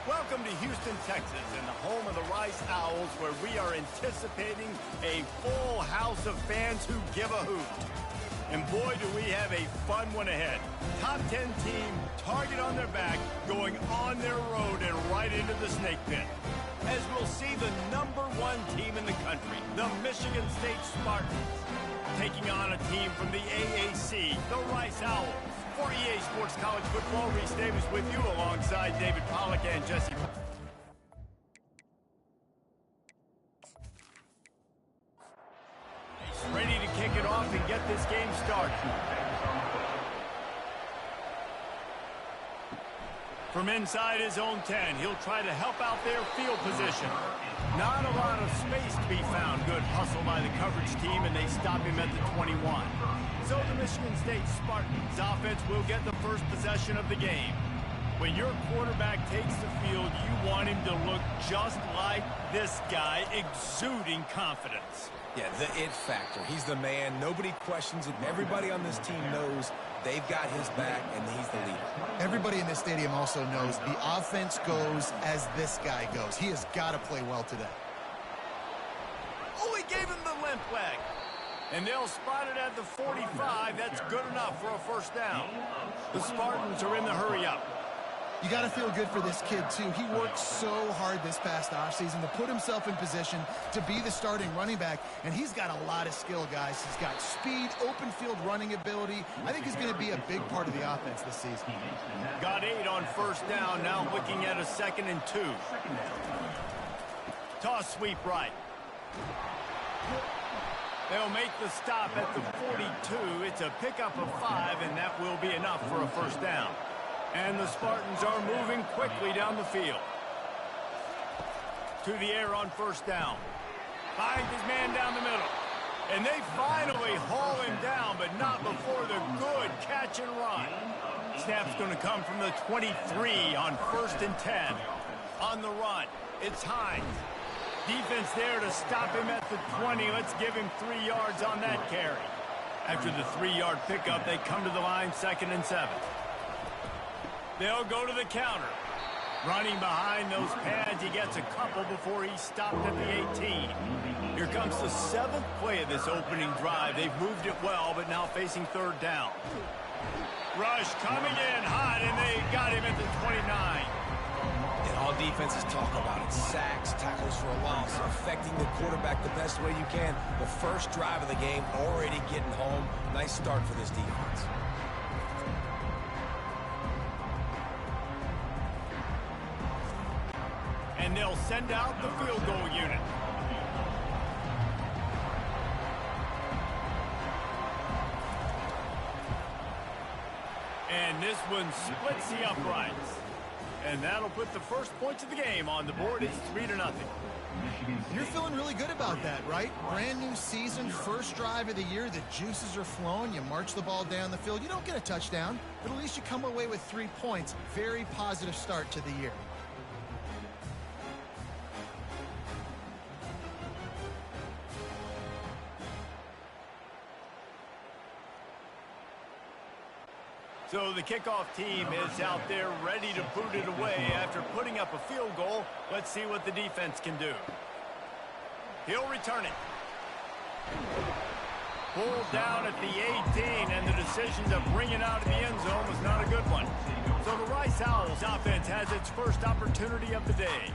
Welcome to Houston, Texas, and the home of the Rice Owls, where we are anticipating a full house of fans who give a hoot. And boy, do we have a fun one ahead. Top 10 team, target on their back, going on their road and right into the snake pit. As we'll see the #1 team in the country, the Michigan State Spartans, taking on a team from the AAC, the Rice Owls. For EA Sports College Football, Reese Davis with you alongside David Pollack and Jesse. He's ready to kick it off and get this game started. From inside his own 10, he'll try to help out their field position. Not a lot of space to be found. Good hustle by the coverage team, and they stop him at the 21. So the Michigan State Spartans offense will get the first possession of the game. When your quarterback takes the field, you want him to look just like this guy, exuding confidence. Yeah, the it factor. He's the man. Nobody questions it. Everybody on this team knows they've got his back, and he's the leader. Everybody in this stadium also knows the offense goes as this guy goes. He has got to play well today. Oh, he gave him the limp leg. And they'll spot it at the 45. That's good enough for a first down. The Spartans are in the hurry-up. You got to feel good for this kid, too. He worked so hard this past offseason to put himself in position to be the starting running back, and he's got a lot of skill, guys. He's got speed, open field running ability. I think he's going to be a big part of the offense this season. Got 8 on first down, now looking at a 2nd and 2. Toss sweep right. They'll make the stop at the 42. It's a pickup of 5, and that will be enough for a first down. And the Spartans are moving quickly down the field. To the air on first down. Finds his man down the middle. And they finally haul him down, but not before the good catch and run. Snap's going to come from the 23 on 1st and 10. On the run, it's Hines. Defense there to stop him at the 20. Let's give him 3 yards on that carry. After the 3-yard pickup, they come to the line 2nd and 7. They'll go to the counter. Running behind those pads, he gets a couple before he's stopped at the 18. Here comes the 7th play of this opening drive. They've moved it well, but now facing 3rd down. Rush coming in hot, and they got him at the 29. And all defenses talk about it. Sacks, tackles for a loss, affecting the quarterback the best way you can. The first drive of the game, already getting home. Nice start for this defense. And they'll send out the field goal unit. And this one splits the uprights. And that'll put the first points of the game on the board. It's 3-0. You're feeling really good about that, right? Brand new season, first drive of the year. The juices are flowing. You march the ball down the field. You don't get a touchdown, but at least you come away with 3 points. Very positive start to the year. So the kickoff team is out there ready to boot it away after putting up a field goal. Let's see what the defense can do. He'll return it. Pulled down at the 18, and the decision to bring it out of the end zone was not a good one. So the Rice Owls offense has its first opportunity of the day.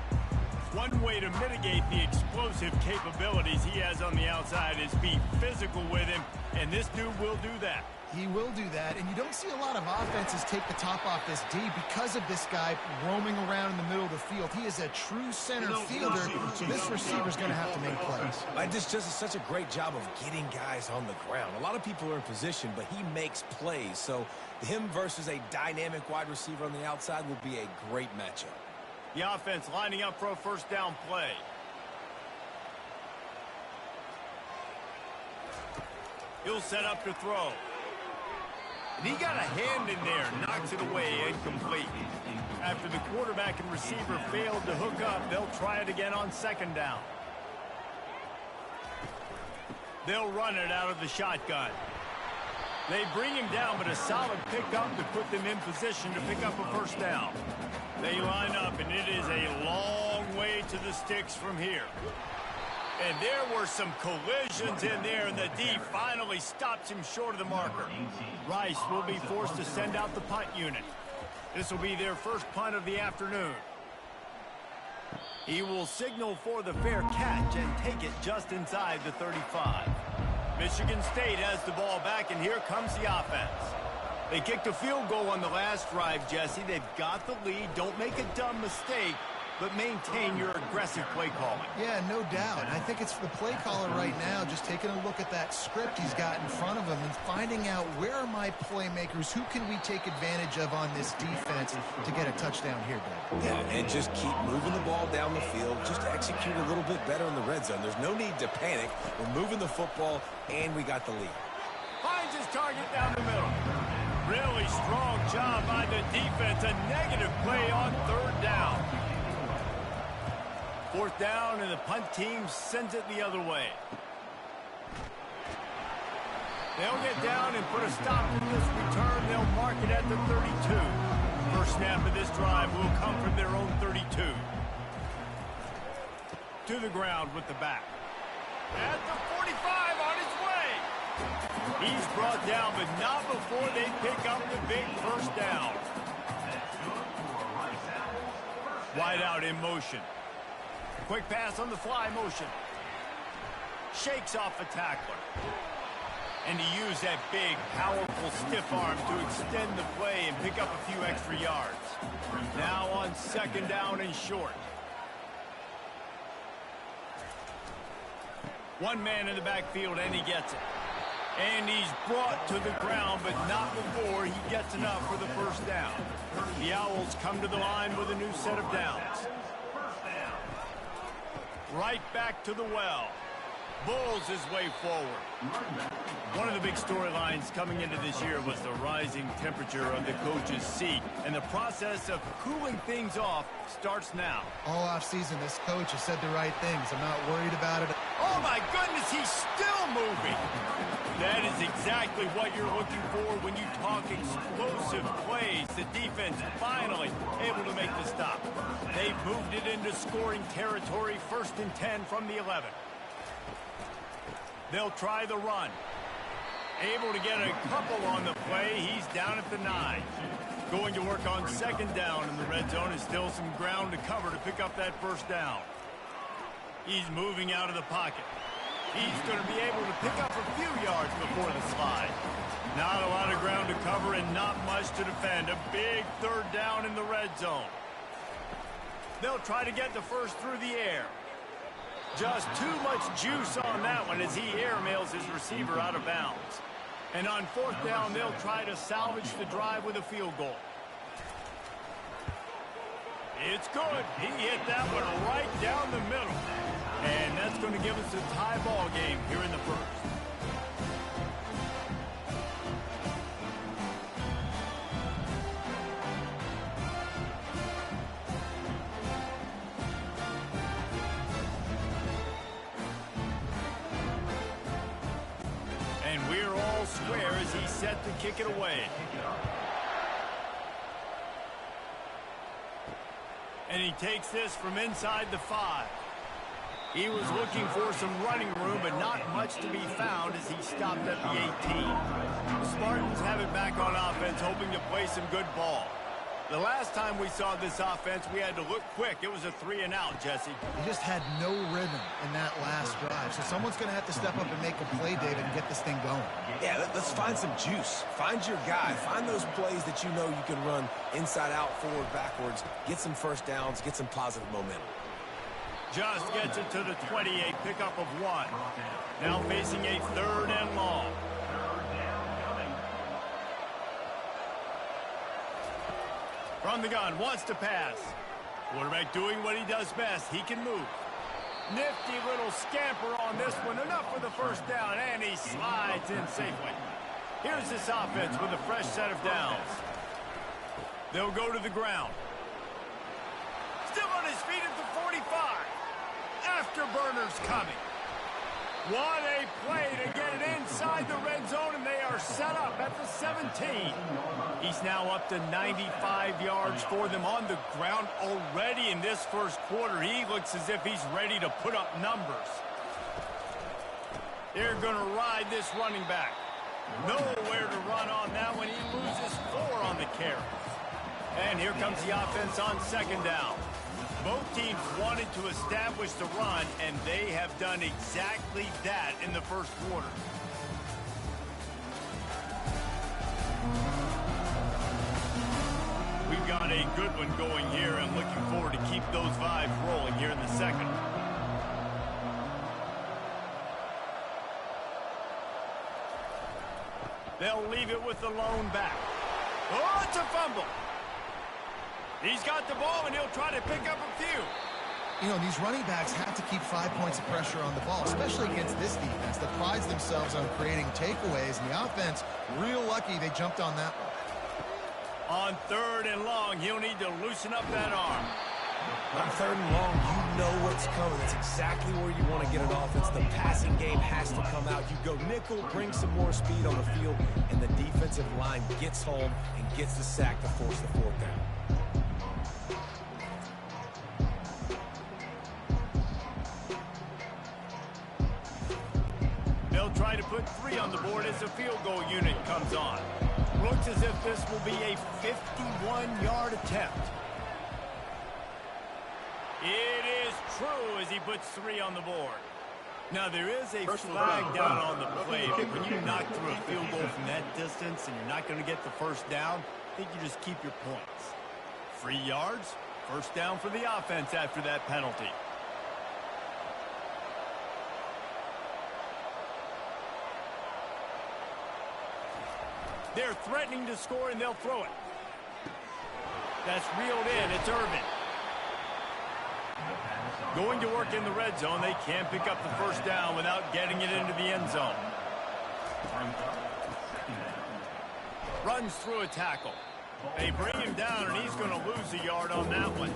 One way to mitigate the explosive capabilities he has on the outside is be physical with him, and this dude will do that. He will do that, and you don't see a lot of offenses take the top off this D because of this guy roaming around in the middle of the field. He is a true center fielder, so this receiver's going to have to make plays. This just is such a great job of getting guys on the ground. A lot of people are in position, but he makes plays, so him versus a dynamic wide receiver on the outside will be a great matchup. The offense lining up for a first down play. He'll set up to throw. And he got a hand in there, knocks it away, incomplete. After the quarterback and receiver failed to hook up, they'll try it again on 2nd down. They'll run it out of the shotgun. They bring him down, but a solid pickup to put them in position to pick up a first down. They line up, and it is a long way to the sticks from here. And there were some collisions in there, and the D finally stops him short of the marker. Rice will be forced to send out the punt unit. This will be their first punt of the afternoon. He will signal for the fair catch and take it just inside the 35. Michigan State has the ball back, and here comes the offense. They kicked a field goal on the last drive, Jesse. They've got the lead. Don't make a dumb mistake, but maintain your aggressive play calling. Yeah, no doubt. I think it's the play caller right now just taking a look at that script he's got in front of him and finding out where are my playmakers, who can we take advantage of on this defense to get a touchdown here, Dave. Yeah, and just keep moving the ball down the field. Just execute a little bit better in the red zone. There's no need to panic. We're moving the football, and we got the lead. Finds his target down the middle. Really strong job by the defense. A negative play on third down. Fourth down, and the punt team sends it the other way. They'll get down and put a stop to this return. They'll mark it at the 32. First snap of this drive will come from their own 32. To the ground with the back. At the 45, on his way. He's brought down, but not before they pick up the big first down. Wide out in motion. Quick pass on the fly motion. Shakes off a tackler. And he used that big, powerful stiff arm to extend the play and pick up a few extra yards. Now on second down and short. One man in the backfield, and he gets it. And he's brought to the ground, but not before he gets enough for the first down. The Owls come to the line with a new set of downs. Right back to the well. Bulls his way forward. One of the big storylines coming into this year was the rising temperature of the coach's seat. And the process of cooling things off starts now. All offseason, this coach has said the right things. I'm not worried about it. Oh, my goodness, he's still moving. That is exactly what you're looking for when you talk explosive plays. The defense finally able to make the stop. They've moved it into scoring territory, 1st and 10 from the 11. They'll try the run. Able to get a couple on the play. He's down at the 9. Going to work on second down in the red zone. Is still some ground to cover to pick up that first down. He's moving out of the pocket. He's going to be able to pick up a few yards before the slide. Not a lot of ground to cover and not much to defend. A big third down in the red zone. They'll try to get the first through the air. Just too much juice on that one as he airmails his receiver out of bounds. And on fourth down, they'll try to salvage the drive with a field goal. It's good. He hit that one right down the middle. And that's going to give us a tie ball game here in the first. And we're all square as he's set to kick it away. And he takes this from inside the 5. He was looking for some running room, but not much to be found as he stopped at the 18. The Spartans have it back on offense, hoping to play some good ball. The last time we saw this offense, we had to look quick. It was a 3-and-out, Jesse. He just had no rhythm in that last drive. So someone's going to have to step up and make a play, David, and get this thing going. Yeah, let's find some juice. Find your guy. Find those plays that you know you can run inside out, forward, backwards. Get some first downs. Get some positive momentum. Just gets it to the 28, pickup of 1. Now facing a 3rd and long. From the gun, wants to pass. Quarterback doing what he does best. He can move. Nifty little scamper on this one. Enough for the first down, and he slides in safely. Here's this offense with a fresh set of downs. They'll go to the ground. Still on his feet at the 45. Afterburners coming. What a play to get it inside the red zone, and they are set up at the 17. He's now up to 95 yards for them on the ground already in this first quarter. He looks as if he's ready to put up numbers. They're going to ride this running back. Nowhere to run on that one. He loses 4 on the carry. And here comes the offense on second down. Both teams wanted to establish the run, and they have done exactly that in the first quarter. We've got a good one going here, and looking forward to keep those vibes rolling here in the second. They'll leave it with the lone back. Oh, it's a fumble. He's got the ball, and he'll try to pick up a few. You know, these running backs have to keep 5 points of pressure on the ball, especially against this defense that prides themselves on creating takeaways. And the offense, real lucky they jumped on that one. On 3rd and long, he'll need to loosen up that arm. On 3rd and long, you know what's coming. That's exactly where you want to get an offense. The passing game has to come out. You go nickel, bring some more speed on the field, and the defensive line gets home and gets the sack to force the 4th down. They'll try to put 3 on the board as the field goal unit comes on. Looks as if this will be a 51-yard attempt. It is true as he puts 3 on the board. Now, there is a flag down on the play, but when you knock through a field goal from that distance and you're not going to get the first down, I think you just keep your points. 3 yards, first down for the offense after that penalty. They're threatening to score, and they'll throw it. That's reeled in. It's Irvin. Going to work in the red zone. They can't pick up the first down without getting it into the end zone. Runs through a tackle. They bring him down, and he's going to lose a yard on that one.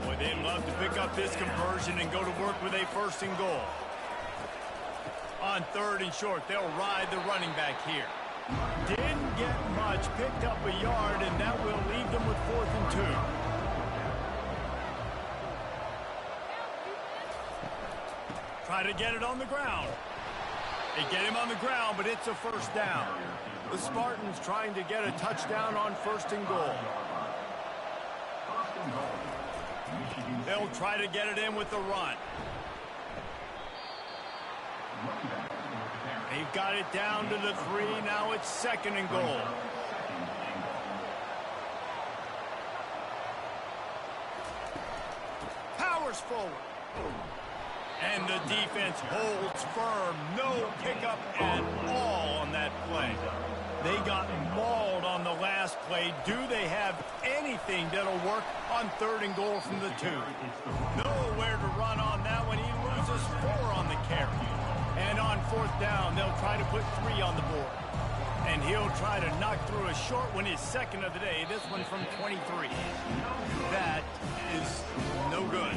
Boy, they'd love to pick up this conversion and go to work with a 1st and goal. On 3rd and short, they'll ride the running back here. Didn't get much, picked up a yard, and that will leave them with 4th and 2. Try to get it on the ground. They get him on the ground, but it's a first down. The Spartans trying to get a touchdown on 1st and goal. They'll try to get it in with the run. They've got it down to the 3. Now it's 2nd and goal. Powers forward. And the defense holds firm. No pickup at all on that play. They got mauled on the last play. Do they have anything that'll work on 3rd and goal from the 2? Nowhere to run on that one. He loses 4 on the carry. And on 4th down, they'll try to put 3 on the board. And he'll try to knock through a short one, his 2nd of the day. This one from 23. That is no good.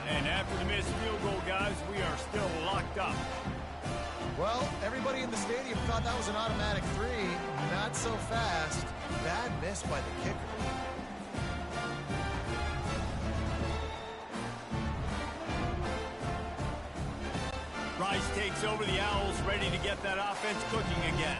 And after the missed field goal, guys, we are still locked up. Well, everybody in the stadium thought that was an automatic 3. Not so fast. Bad miss by the kicker. Rice takes over. The Owls ready to get that offense cooking again.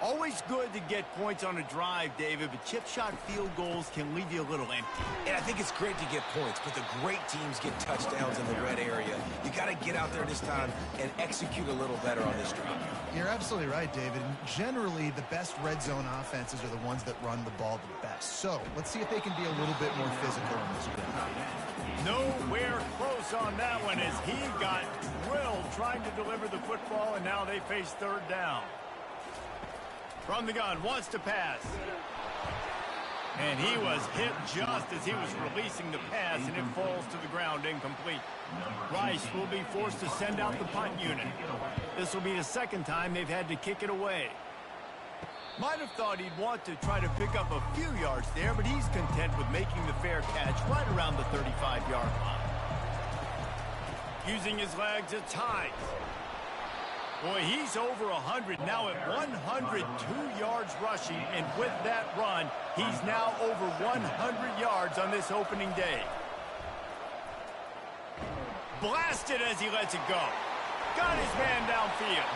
Always good to get points on a drive, David, but chip shot field goals can leave you a little empty. And I think it's great to get points, but the great teams get touchdowns in the red area. You got to get out there this time and execute a little better on this drive. You're absolutely right, David. And generally, the best red zone offenses are the ones that run the ball the best. So let's see if they can be a little bit more physical in this drive. Nowhere close on that one as he got drilled trying to deliver the football, and now they face 3rd down. From the gun, wants to pass. And he was hit just as he was releasing the pass, and it falls to the ground incomplete. Rice will be forced to send out the punt unit. This will be the 2nd time they've had to kick it away. Might have thought he'd want to try to pick up a few yards there, but he's content with making the fair catch right around the 35-yard line. Using his legs, it's Hines. Boy, he's over 100 now at 102 yards rushing, and with that run, he's now over 100 yards on this opening day. Blasted as he lets it go. Got his man downfield.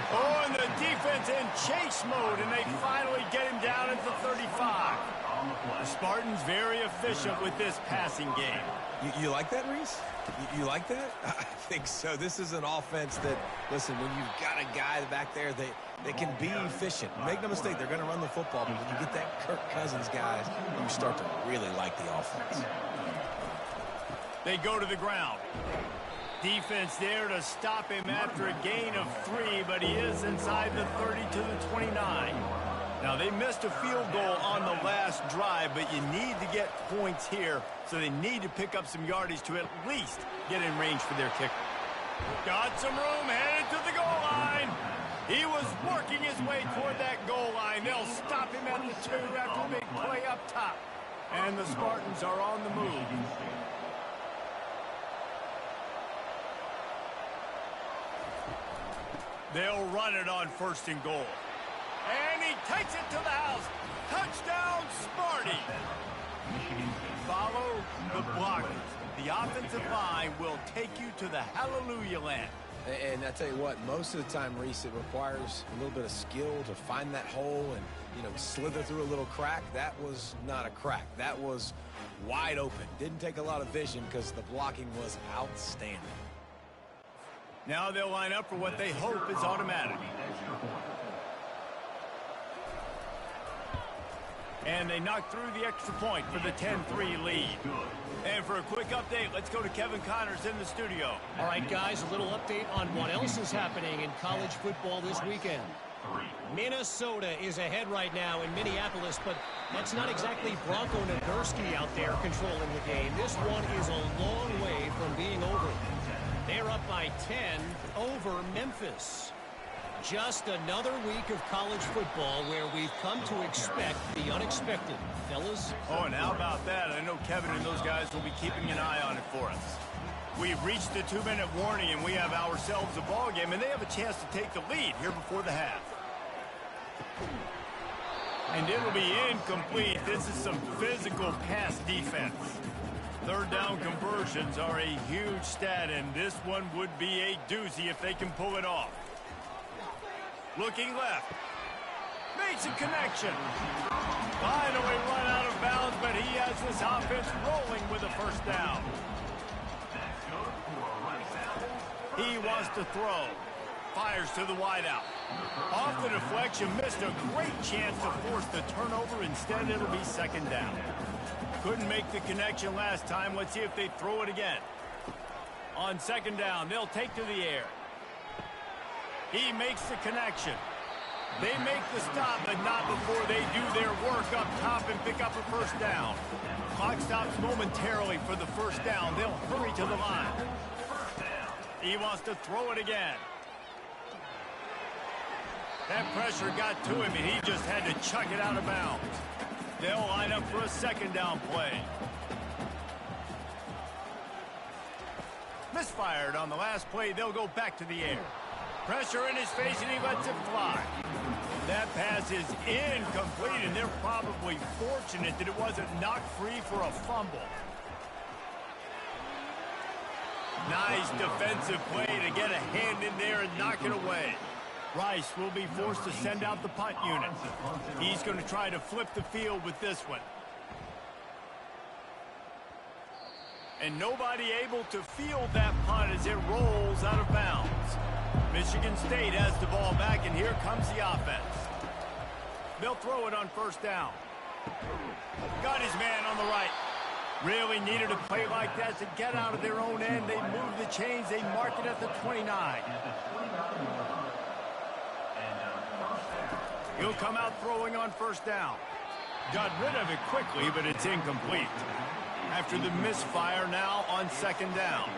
Oh, and the defense in chase mode, and they finally get him down at the 35. The Spartans very efficient with this passing game. You like that, Reese? You like that? I think so. This is an offense that, listen, when you've got a guy back there, they can be efficient. Make no mistake, they're going to run the football, but when you get that Kirk Cousins guys, you start to really like the offense. They go to the ground. Defense there to stop him after a gain of 3, but he is inside the 30 to the 29. Now, they missed a field goal on the last drive, but you need to get points here, so they need to pick up some yardage to at least get in range for their kicker. Got some room, headed to the goal line. He was working his way toward that goal line. They'll stop him at the 2 after a big play up top. And the Spartans are on the move. They'll run it on 1st and goal. And he takes it to the house. Touchdown, Sparty. Follow the blockers. The offensive line will take you to the hallelujah land. And I tell you what, most of the time, Reese, it requires a little bit of skill to find that hole and, slither through a little crack. That was not a crack. That was wide open. Didn't take a lot of vision because the blocking was outstanding. Now they'll line up for what they hope is automatic. And they knock through the extra point for the 10-3 lead. And for a quick update, let's go to Kevin Connors in the studio. All right, guys, a little update on what else is happening in college football this weekend. Minnesota is ahead right now in Minneapolis, but that's not exactly Bronco Nagurski out there controlling the game. This one is a long way from being over. They're up by 10 over Memphis. Just another week of college football where we've come to expect the unexpected, fellas. Oh, and how about that? I know Kevin and those guys will be keeping an eye on it for us. We've reached the 2-minute warning, and we have ourselves a ball game, and they have a chance to take the lead here before the half. And it'll be incomplete. This is some physical pass defense. 3rd down conversions are a huge stat, and this one would be a doozy if they can pull it off. Looking left. Makes a connection. Finally run out of bounds, but he has this offense rolling with a 1st down. He wants to throw. Fires to the wideout. Off the deflection, missed a great chance to force the turnover. Instead, it'll be 2nd down. Couldn't make the connection last time. Let's see if they throw it again. On 2nd down, they'll take to the air. He makes the connection. They make the stop, but not before they do their work up top and pick up a 1st down. Clock stops momentarily for the 1st down. They'll hurry to the line. He wants to throw it again. That pressure got to him, and he just had to chuck it out of bounds. They'll line up for a 2nd down play. Misfired on the last play. They'll go back to the air. Pressure in his face, and he lets it fly. That pass is incomplete, and they're probably fortunate that it wasn't knocked free for a fumble. Nice defensive play to get a hand in there and knock it away. Rice will be forced to send out the punt unit. He's going to try to flip the field with this one. And nobody able to field that punt as it rolls out of bounds. Michigan State has the ball back, and here comes the offense. They'll throw it on 1st down. Got his man on the right. Really needed a play like that to get out of their own end. They move the chains. They mark it at the 29. He'll come out throwing on 1st down. Got rid of it quickly, but it's incomplete. After the misfire, now on 2nd down.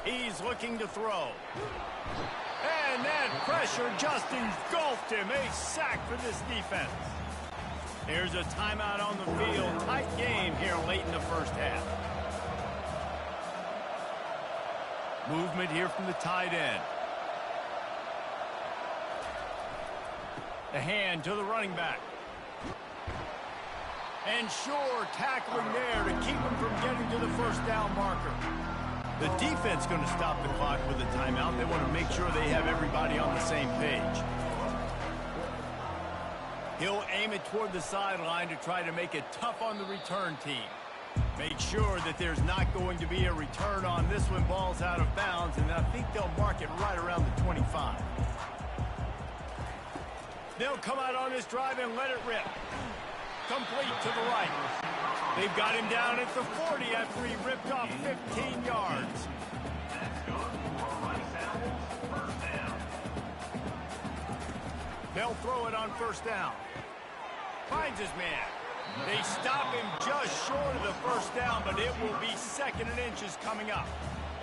He's looking to throw. And that pressure just engulfed him. A sack for this defense. There's a timeout on the field. Tight game here late in the 1st half. Movement here from the tight end. The hand to the running back. And sure, tackling there to keep him from getting to the first down marker. The defense going to stop the clock with a timeout. They want to make sure they have everybody on the same page. He'll aim it toward the sideline to try to make it tough on the return team. Make sure that there's not going to be a return on this when ball's out of bounds, and I think they'll mark it right around the 25. They'll come out on this drive and let it rip. Complete to the right. They've got him down at the 40 after he ripped off 15 yards. They'll throw it on first down. Finds his man. They stop him just short of the first down, but it will be 2nd and inches coming up.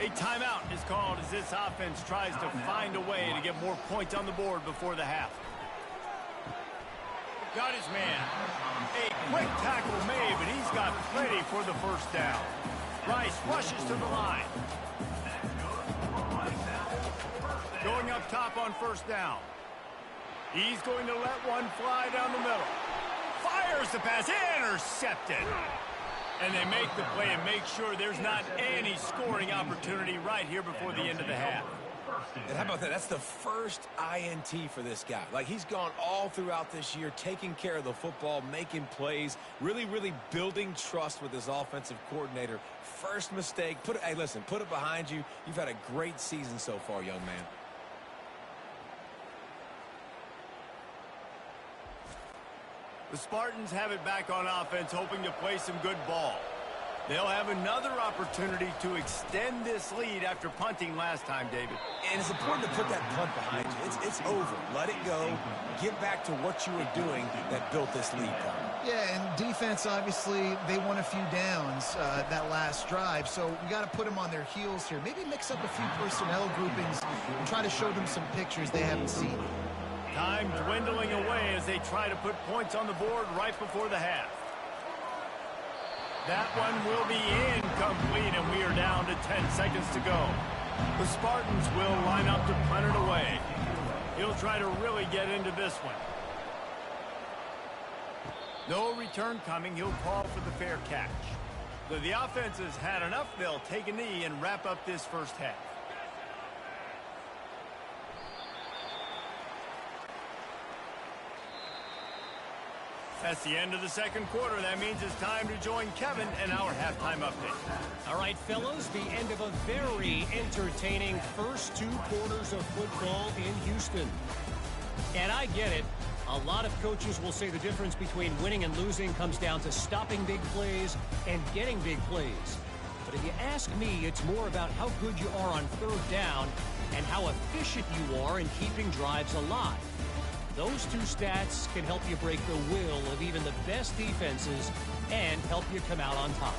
A timeout is called as this offense tries to find a way to get more points on the board before the half. Got his man. A quick tackle made, but he's got plenty for the first down. Rice rushes to the line. Going up top on first down. He's going to let one fly down the middle. Fires the pass, intercepted. And they make the play and make sure there's not any scoring opportunity right here before the end of the half. And how about that? That's the first INT for this guy. Like, he's gone all throughout this year, taking care of the football, making plays, really building trust with his offensive coordinator. First mistake, hey, listen, put it behind you. You've had a great season so far, young man. The Spartans have it back on offense, hoping to play some good ball. They'll have another opportunity to extend this lead after punting last time, David. And it's important to put that punt behind you. It's over. Let it go. Get back to what you were doing that built this lead, Carl. Yeah, and defense, obviously, they won a few downs that last drive, so we got to put them on their heels here. Maybe mix up a few personnel groupings and try to show them some pictures they haven't seen. Time dwindling away as they try to put points on the board right before the half. That one will be incomplete, and we are down to 10 seconds to go. The Spartans will line up to punt it away. He'll try to really get into this one. No return coming. He'll call for the fair catch. So the offense has had enough. They'll take a knee and wrap up this first half. That's the end of the second quarter. That means it's time to join Kevin in our halftime update. All right, fellas, the end of a very entertaining first 2 quarters of football in Houston. And I get it. A lot of coaches will say the difference between winning and losing comes down to stopping big plays and getting big plays. But if you ask me, it's more about how good you are on third down and how efficient you are in keeping drives alive. Those 2 stats can help you break the will of even the best defenses and help you come out on top.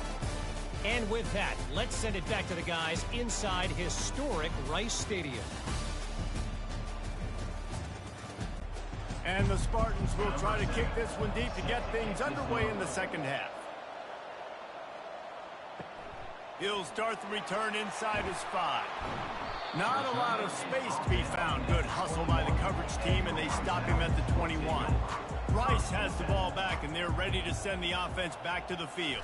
And with that, let's send it back to the guys inside historic Rice Stadium. And the Spartans will try to kick this one deep to get things underway in the second half. He'll start the return inside his 5. Not a lot of space to be found. Good hustle by the coverage team, and they stop him at the 21. Rice has the ball back, and they're ready to send the offense back to the field.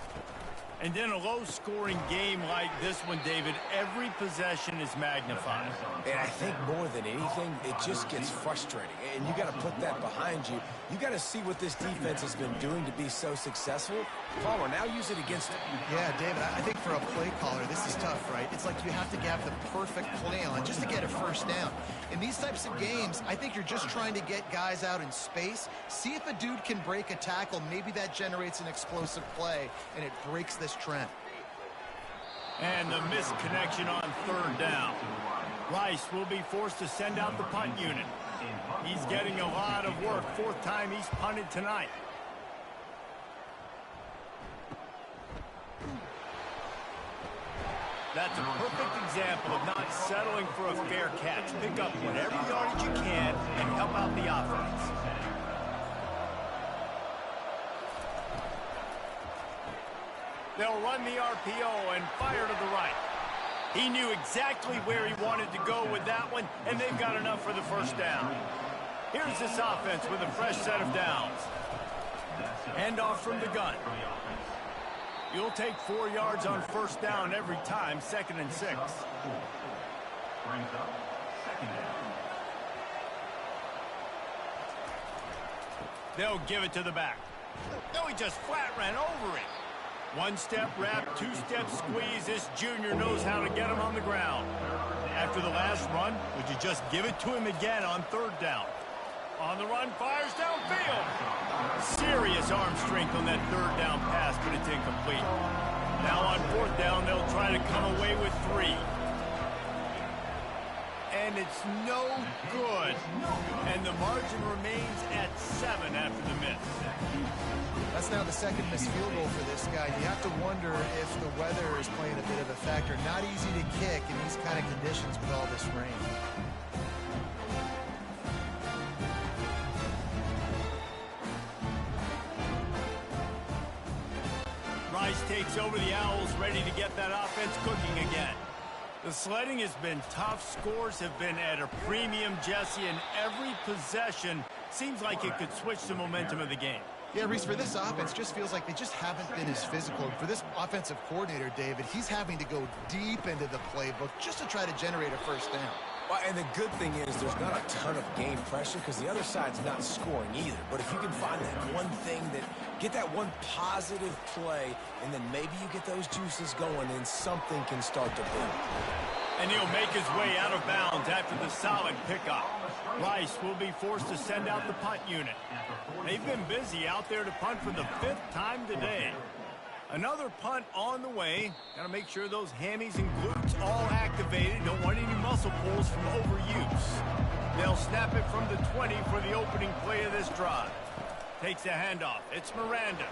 And in a low-scoring game like this one, David, every possession is magnified. And I think more than anything, it just gets frustrating. And you got to put that behind you. You got to see what this defense has been doing to be so successful. Palmer, now use it against them. Yeah, David, I think for a play caller, this is tough, right? It's like you have to have the perfect play on just to get a first down. In these types of games, I think you're just trying to get guys out in space, see if a dude can break a tackle. Maybe that generates an explosive play, and it breaks this trend. And the misconnection on third down. Rice will be forced to send out the punt unit. He's getting a lot of work. 4th time he's punted tonight. That's a perfect example of not settling for a fair catch. Pick up whatever yardage you can and help out the offense. They'll run the RPO and fire to the right. He knew exactly where he wanted to go with that one, and they've got enough for the first down. Here's this offense with a fresh set of downs. Handoff from the gun. You'll take 4 yards on first down every time, 2nd and 6. They'll give it to the back. No, he just flat ran over it. One-step wrap, two-step squeeze. This junior knows how to get him on the ground. After the last run, would you just give it to him again on 3rd down? On the run, fires downfield. Serious arm strength on that 3rd down pass, but it's incomplete. Now on 4th down, they'll try to come away with 3. And it's no good. And the margin remains at 7 after the miss. That's now the 2nd missed field goal for this guy. You have to wonder if the weather is playing a bit of a factor. Not easy to kick in these kind of conditions with all this rain. Rice takes over the Owls, ready to get that offense cooking again. The sledding has been tough. Scores have been at a premium, Jesse, and every possession seems like it could switch the momentum of the game. Yeah, Reese, for this offense, just feels like they just haven't been as physical. And for this offensive coordinator, David, he's having to go deep into the playbook just to try to generate a first down. Well, and the good thing is there's not a ton of game pressure because the other side's not scoring either. But if you can find that one thing get that one positive play, and then maybe you get those juices going, and something can start to build. And he'll make his way out of bounds after the solid pickup. Rice will be forced to send out the punt unit. They've been busy out there to punt for the 5th time today. Another punt on the way. Got to make sure those hammies and glutes all activated. Don't want any muscle pulls from overuse. They'll snap it from the 20 for the opening play of this drive. Takes a handoff. It's Miranda.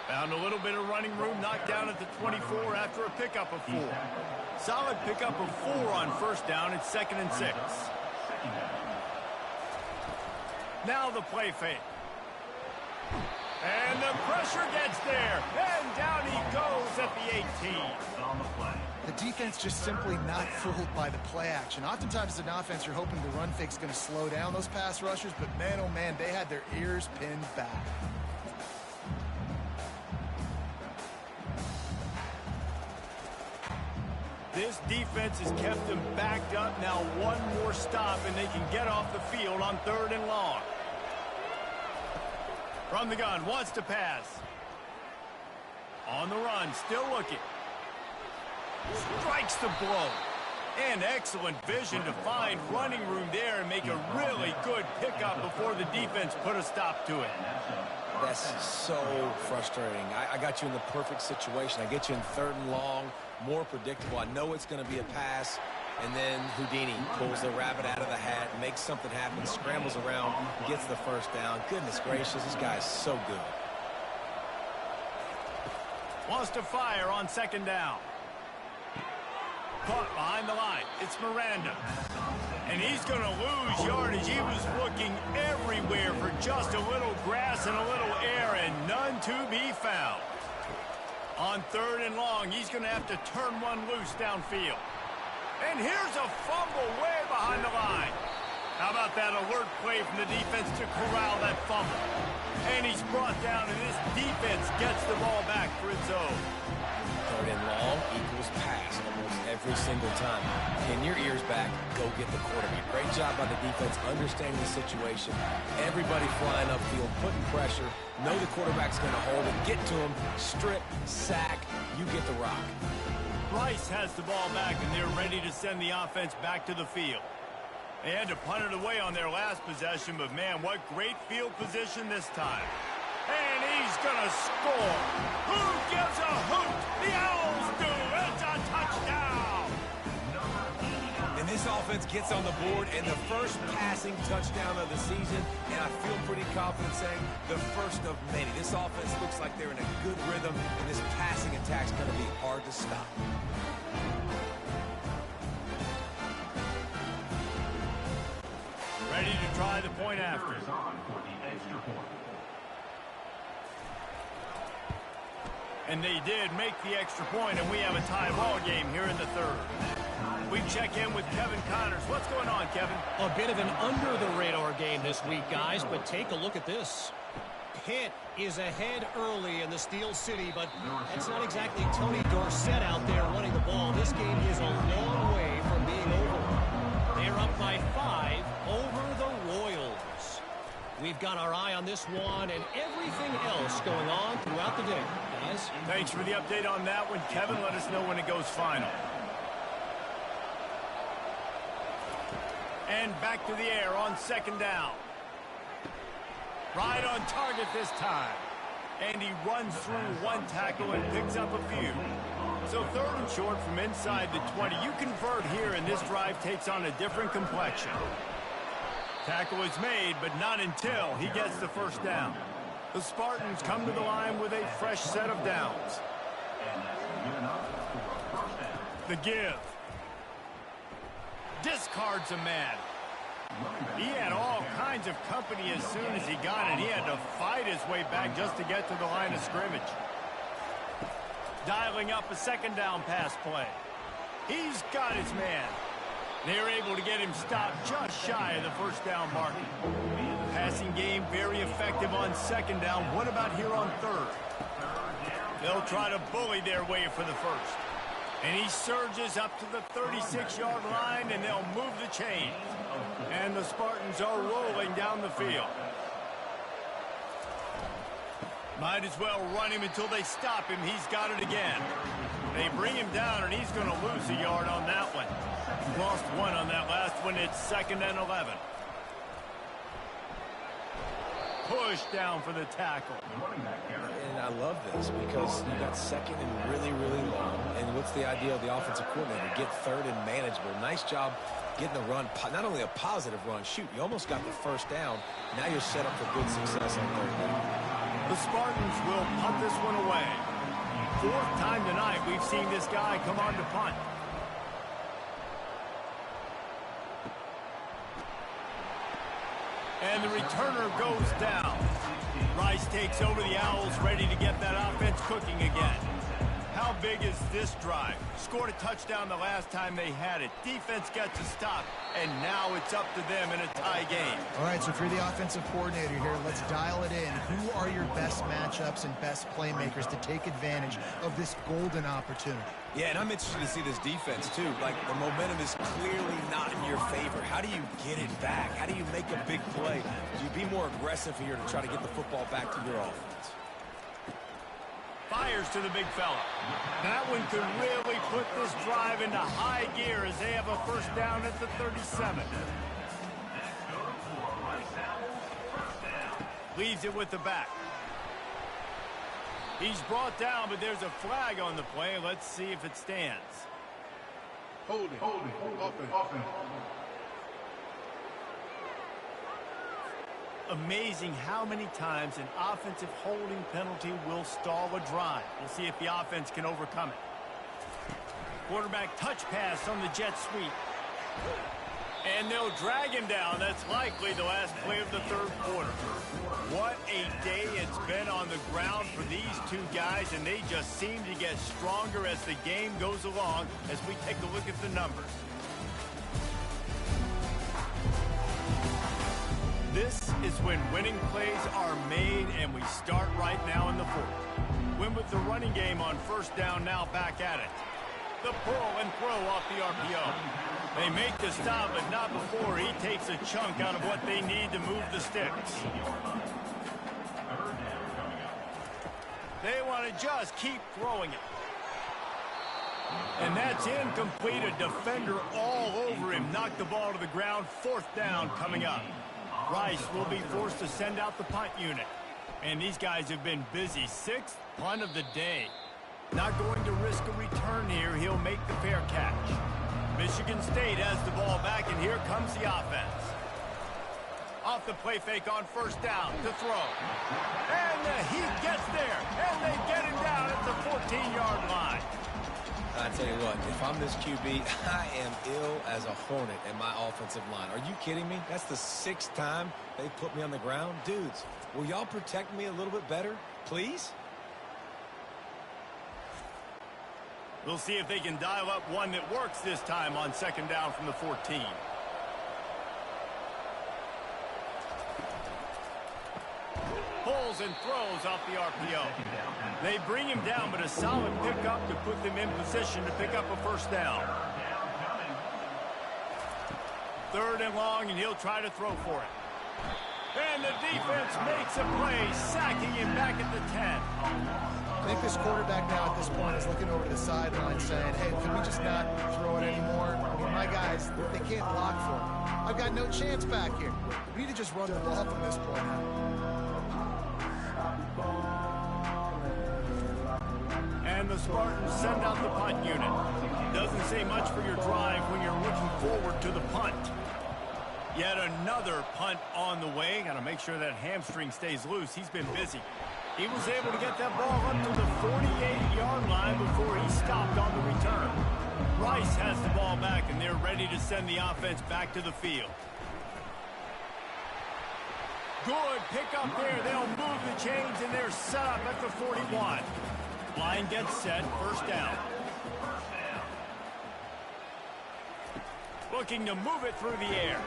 Found a little bit of running room, knocked down at the 24 after a pickup of 4. Solid pickup of 4 on first down. It's 2nd and 6. Now the play fake. And the pressure gets there. And down he goes at the 18. The defense just simply not fooled by the play action. Oftentimes as an offense, you're hoping the run fake's going to slow down those pass rushers, but man, oh man, they had their ears pinned back. This defense has kept them backed up. Now one more stop, and they can get off the field on 3rd and long. From the gun, wants to pass. On the run, still looking. Strikes the blow. And excellent vision to find running room there and make a really good pickup before the defense put a stop to it. That's so frustrating. I got you in the perfect situation. I get you in 3rd and long, more predictable. I know it's going to be a pass, and then Houdini pulls the rabbit out of the hat, makes something happen, scrambles around, gets the first down. Goodness gracious, this guy is so good. Wants to fire on 2nd down. Caught behind the line. It's Miranda. And he's going to lose yardage. He was looking everywhere for just a little grass and a little air, and none to be found. On 3rd and long, he's going to have to turn one loose downfield. And here's a fumble way behind the line. How about that alert play from the defense to corral that fumble? And he's brought down, and this defense gets the ball back for its own. 3rd and long equals pass almost every single time. Pin your ears back, go get the quarterback. Great job by the defense understanding the situation. Everybody flying upfield, putting pressure. Know the quarterback's going to hold it. Get to him, strip, sack, you get the rock. Rice has the ball back, and they're ready to send the offense back to the field. They had to punt it away on their last possession, but man, what great field position this time. And he's going to score. Who gives a hoot? The Owls do. It's a touchdown. And this offense gets on the board, and the first passing touchdown of the season, and I feel pretty confident saying the first of many. This offense looks like they're in a good rhythm, and this passing attack's going to be hard to stop. Ready to try the point after. And they did make the extra point, and we have a tie ball game here in the third. We check in with Kevin Connors. What's going on, Kevin? A bit of an under-the-radar game this week, guys, but take a look at this. Pitt is ahead early in the Steel City, but that's not exactly Tony Dorsett out there running the ball. This game is a long way from being over. They're up by 5 over the Royals. We've got our eye on this one and everything else going on throughout the day, guys. Thanks for the update on that one, Kevin. Let us know when it goes final. And back to the air on second down. Right on target this time. And he runs through one tackle and picks up a few. So third and short from inside the 20. You convert here, and this drive takes on a different complexion. Tackle is made, but not until he gets the first down. The Spartans come to the line with a fresh set of downs. The give. Discards a man. He had all kinds of company as soon as he got it. He had to fight his way back just to get to the line of scrimmage. Dialing up a second down pass play. He's got his man. They're able to get him stopped just shy of the first down mark. Passing game very effective on second down. What about here on third? They'll try to bully their way for the first. And he surges up to the 36-yard line, and they'll move the chains. And the Spartans are rolling down the field. Might as well run him until they stop him. He's got it again. They bring him down, and he's going to lose a yard on that one. Lost one on that last one. It's 2nd and 11. Push down for the tackle. And I love this because you got second and really, really long. And what's the idea of the offensive coordinator? Get third and manageable. Nice job getting the run. Not only a positive run. Shoot, you almost got the first down. Now you're set up for good success on third down. The Spartans will punt this one away. 4th time tonight we've seen this guy come on to punt. And the returner goes down. Rice takes over the Owls, ready to get that offense cooking again. How big is this drive? Scored a touchdown the last time they had it. Defense gets a stop, and now it's up to them in a tie game. All right, so if you're the offensive coordinator here, let's dial it in. Who are your best matchups and best playmakers to take advantage of this golden opportunity? Yeah, and I'm interested to see this defense, too. Like, the momentum is clearly not in your favor. How do you get it back? How do you make a big play? Do you be more aggressive here to try to get the football back to your offense? Fires to the big fella. That one could really put this drive into high gear as they have a first down at the 37. Leaves it with the back. He's brought down, but there's a flag on the play. Let's see if it stands. Holding, offense. Amazing how many times an offensive holding penalty will stall a drive. We'll see if the offense can overcome it. Quarterback touch pass on the jet sweep. And they'll drag him down. That's likely the last play of the third quarter. What a day it's been on the ground for these two guys, and they just seem to get stronger as the game goes along as we take a look at the numbers. This is when winning plays are made, and we start right now in the fourth. Win with the running game on first down, now back at it. The pull and throw off the RPO. They make the stop, but not before he takes a chunk out of what they need to move the sticks. They want to just keep throwing it. And that's incomplete. A defender all over him. Knocked the ball to the ground. 4th down coming up. Rice will be forced to send out the punt unit. And these guys have been busy. 6th punt of the day. Not going to risk a return here. He'll make the fair catch. Michigan State has the ball back, and here comes the offense. Off the play fake on first down to throw. And he gets there, and they get him down at the 14-yard line. I tell you what, if I'm this QB, I am ill as a hornet in my offensive line. Are you kidding me? That's the 6th time they put me on the ground. Dudes, will y'all protect me a little bit better, please? We'll see if they can dial up one that works this time on second down from the 14. Pulls and throws off the RPO. They bring him down, but a solid pickup to put them in position to pick up a first down. Third and long, and he'll try to throw for it. And the defense makes a play, sacking him back at the 10. I think this quarterback now at this point is looking over to the sideline saying, hey, can we just not throw it anymore? I mean, my guys, they can't block for him. I've got no chance back here. We need to just run the ball from this point on. And the Spartans send out the punt unit. Doesn't say much for your drive when you're looking forward to the punt. Yet another punt on the way. Got to make sure that hamstring stays loose. He's been busy. He was able to get that ball up to the 48-yard line before he stopped on the return. Rice has the ball back, and they're ready to send the offense back to the field. Good pick up there. They'll move the chains, and they're set up at the 41. Line gets set, first down. Looking to move it through the air.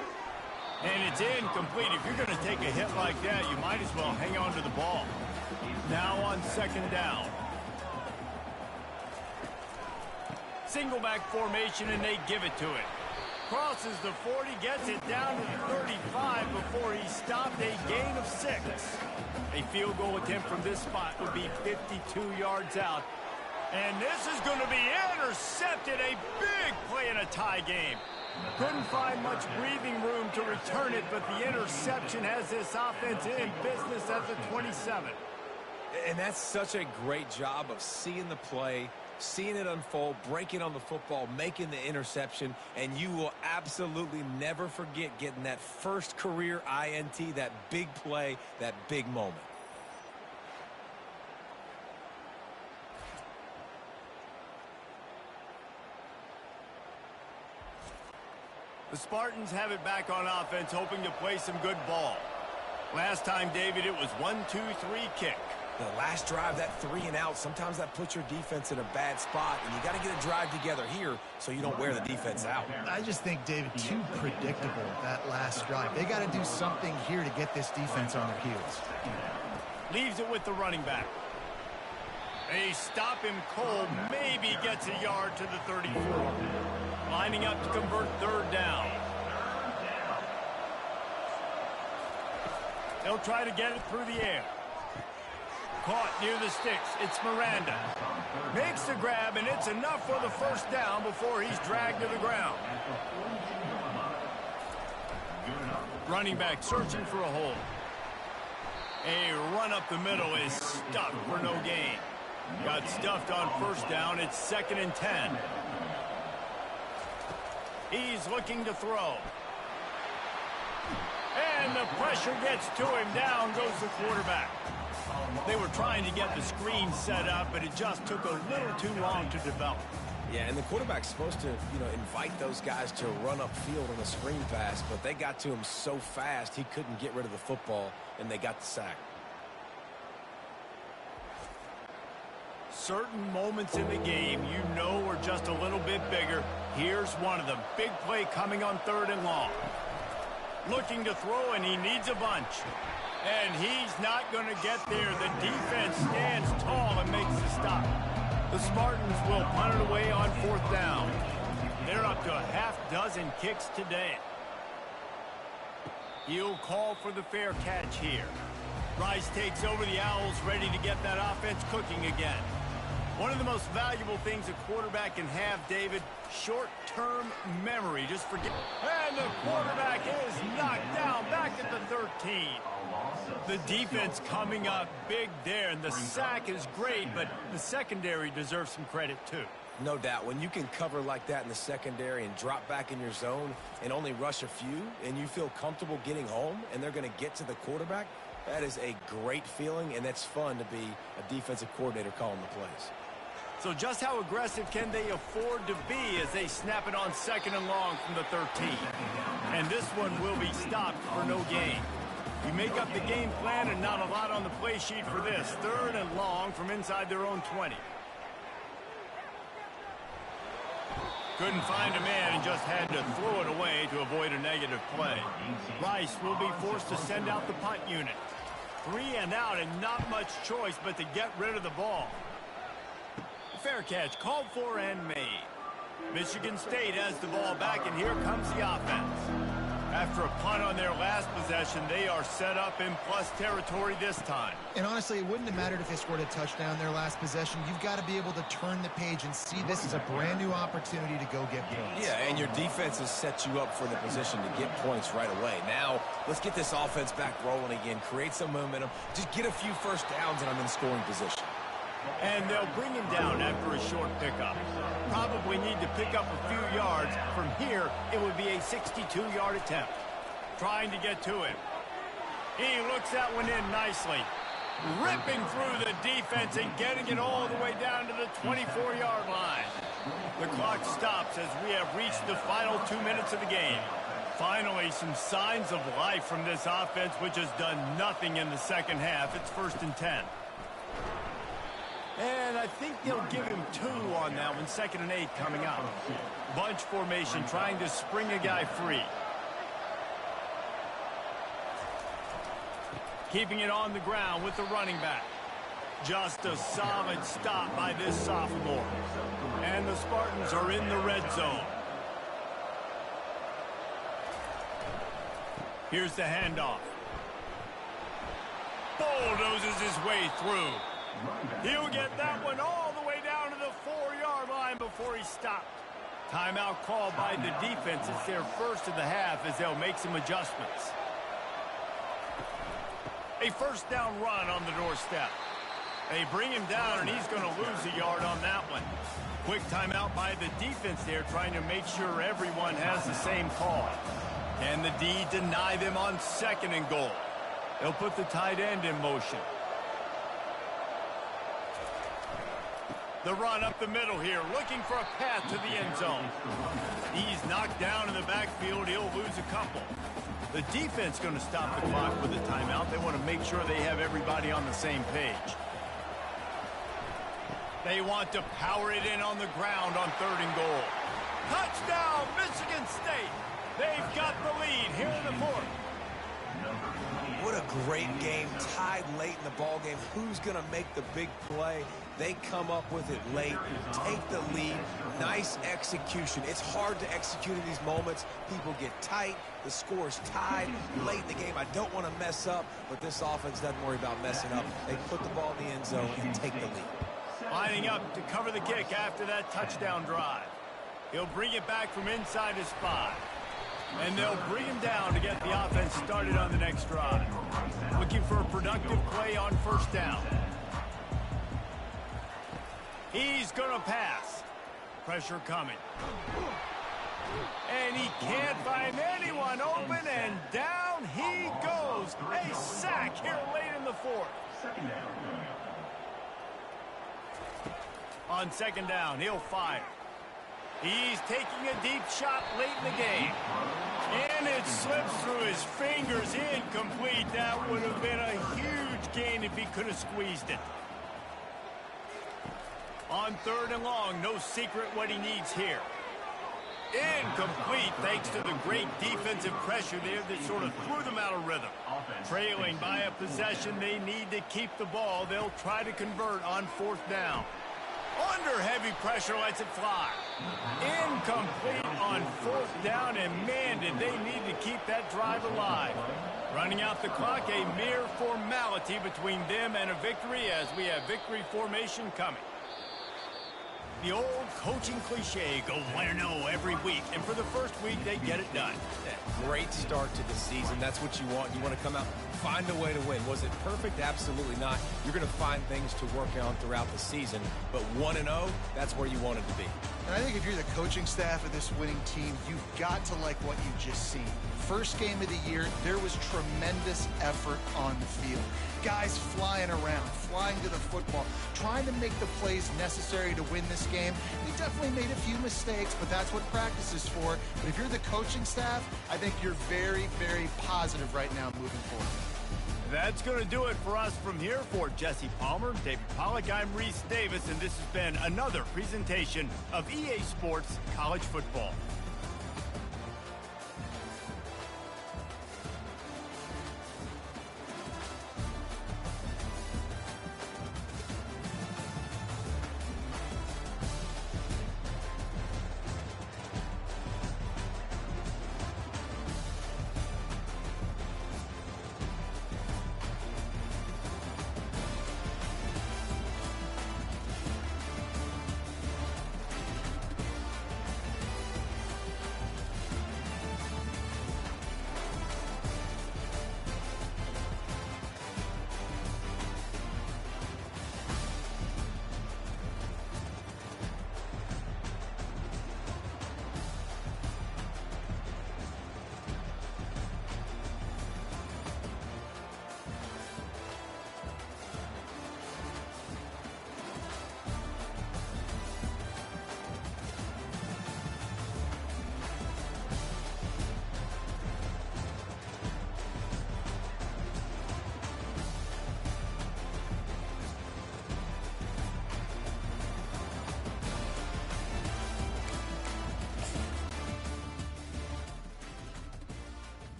And it's incomplete. If you're going to take a hit like that, you might as well hang on to the ball. Now on second down. Single back formation, and they give it to it. Crosses the 40, gets it down to the 35 before he stopped. A gain of 6. A field goal attempt from this spot would be 52 yards out. And this is going to be intercepted. A big play in a tie game. Couldn't find much breathing room to return it, but the interception has this offense in business at the 27. And that's such a great job of seeing the play, seeing it unfold, breaking on the football, making the interception, and you will absolutely never forget getting that first career INT, that big play, that big moment. The Spartans have it back on offense, hoping to play some good ball. Last time, David, it was 1-2-3 kick. The last drive, that 3 and out, sometimes that puts your defense in a bad spot, and you got to get a drive together here so you don't wear the defense out. I just think, David, too predictable, that last drive. They got to do something here to get this defense on their heels. Leaves it with the running back. They stop him cold, maybe gets a yard to the 34. Lining up to convert third down. They'll try to get it through the air. Caught near the sticks. It's Miranda. Makes the grab, and it's enough for the first down before he's dragged to the ground. Running back searching for a hole. A run up the middle is stuffed for no gain. Got stuffed on first down. It's 2nd and 10. He's looking to throw. And the pressure gets to him. Down goes the quarterback. They were trying to get the screen set up, but it just took a little too long to develop. Yeah, and the quarterback's supposed to, invite those guys to run upfield on the screen pass, but they got to him so fast he couldn't get rid of the football, and they got the sack. Certain moments in the game you know are just a little bit bigger. Here's one of them. Big play coming on 3rd and long. Looking to throw, and he needs a bunch. And he's not going to get there. The defense stands tall and makes the stop. The Spartans will punt it away on 4th down. They're up to a half-dozen kicks today. He'll call for the fair catch here. Rice takes over the Owls, ready to get that offense cooking again. One of the most valuable things a quarterback can have, David, short-term memory. Just forget. And the quarterback is knocked down back at the 13. The defense coming up big there, and the sack is great, but the secondary deserves some credit too. No doubt. When you can cover like that in the secondary and drop back in your zone and only rush a few, and you feel comfortable getting home, and they're going to get to the quarterback, that is a great feeling, and that's fun to be a defensive coordinator calling the plays. So just how aggressive can they afford to be as they snap it on 2nd and long from the 13? And this one will be stopped for no gain. You make up the game plan, and not a lot on the play sheet for this. 3rd and long from inside their own 20. Couldn't find a man and just had to throw it away to avoid a negative play. Rice will be forced to send out the punt unit. 3 and out and not much choice but to get rid of the ball. Fair catch called for and made. Michigan State has the ball back, and here comes the offense. After a punt on their last possession, they are set up in plus territory this time. And honestly, it wouldn't have mattered if they scored a touchdown their last possession. You've got to be able to turn the page and see this as a brand new opportunity to go get points. Yeah, and your defense has set you up for the position to get points right away. Now, let's get this offense back rolling again, create some momentum, just get a few first downs, and I'm in scoring position. And they'll bring him down after a short pickup. Probably need to pick up a few yards. From here, it would be a 62-yard attempt. Trying to get to him. He looks that one in nicely. Ripping through the defense and getting it all the way down to the 24-yard line. The clock stops as we have reached the final 2 minutes of the game. Finally, some signs of life from this offense, which has done nothing in the second half. It's 1st and 10. And I think they'll give him 2 on that one. 2nd and 8 coming up. Bunch formation trying to spring a guy free. Keeping it on the ground with the running back. Just a solid stop by this sophomore. And the Spartans are in the red zone. Here's the handoff. Bulldozes his way through. He'll get that one all the way down to the 4-yard line before he stopped. Timeout called by the defense. It's their first of the half as they'll make some adjustments. A first down run on the doorstep. They bring him down, and he's going to lose a yard on that one. Quick timeout by the defense there, trying to make sure everyone has the same call. Can the D deny them on 2nd and goal? They'll put the tight end in motion. The run up the middle here, looking for a path to the end zone. He's knocked down in the backfield. He'll lose a couple. The defense going to stop the clock with a timeout. They want to make sure they have everybody on the same page. They want to power it in on the ground on 3rd and goal. Touchdown, Michigan State. They've got the lead here in the 4th. What a great game, tied late in the ball game. Who's going to make the big play? They come up with it late, take the lead. Nice execution. It's hard to execute in these moments. People get tight. The score's tied late in the game. I don't want to mess up, but this offense doesn't worry about messing up. They put the ball in the end zone and take the lead. Lining up to cover the kick after that touchdown drive. He'll bring it back from inside his 5. And they'll bring him down to get the offense started on the next drive. Looking for a productive play on 1st down. He's going to pass. Pressure coming. And he can't find anyone open, and down he goes. A sack here late in the 4th. On 2nd down, he'll fire. He's taking a deep shot late in the game. And it slips through his fingers. Incomplete. That would have been a huge gain if he could have squeezed it. On 3rd and long, no secret what he needs here. Incomplete thanks to the great defensive pressure there that sort of threw them out of rhythm. Trailing by a possession, they need to keep the ball. They'll try to convert on 4th down. Under heavy pressure, lets it fly. Incomplete on 4th down, and man, did they need to keep that drive alive. Running out the clock, a mere formality between them and a victory as we have victory formation coming. The old coaching cliche, go win or no every week, and for the first week, they get it done. Great start to the season. That's what you want. You want to come out, find a way to win. Was it perfect? Absolutely not. You're going to find things to work on throughout the season, but 1-0, that's where you want it to be. And I think if you're the coaching staff of this winning team, you've got to like what you've just seen. First game of the year, there was tremendous effort on the field. Guys flying around, flying to the football, trying to make the plays necessary to win this game. They definitely made a few mistakes, but that's what practice is for. But if you're the coaching staff, I think you're very, very positive right now moving forward. That's going to do it for us from here. For Jesse Palmer, David Pollack, I'm Reese Davis, and this has been another presentation of EA Sports College Football.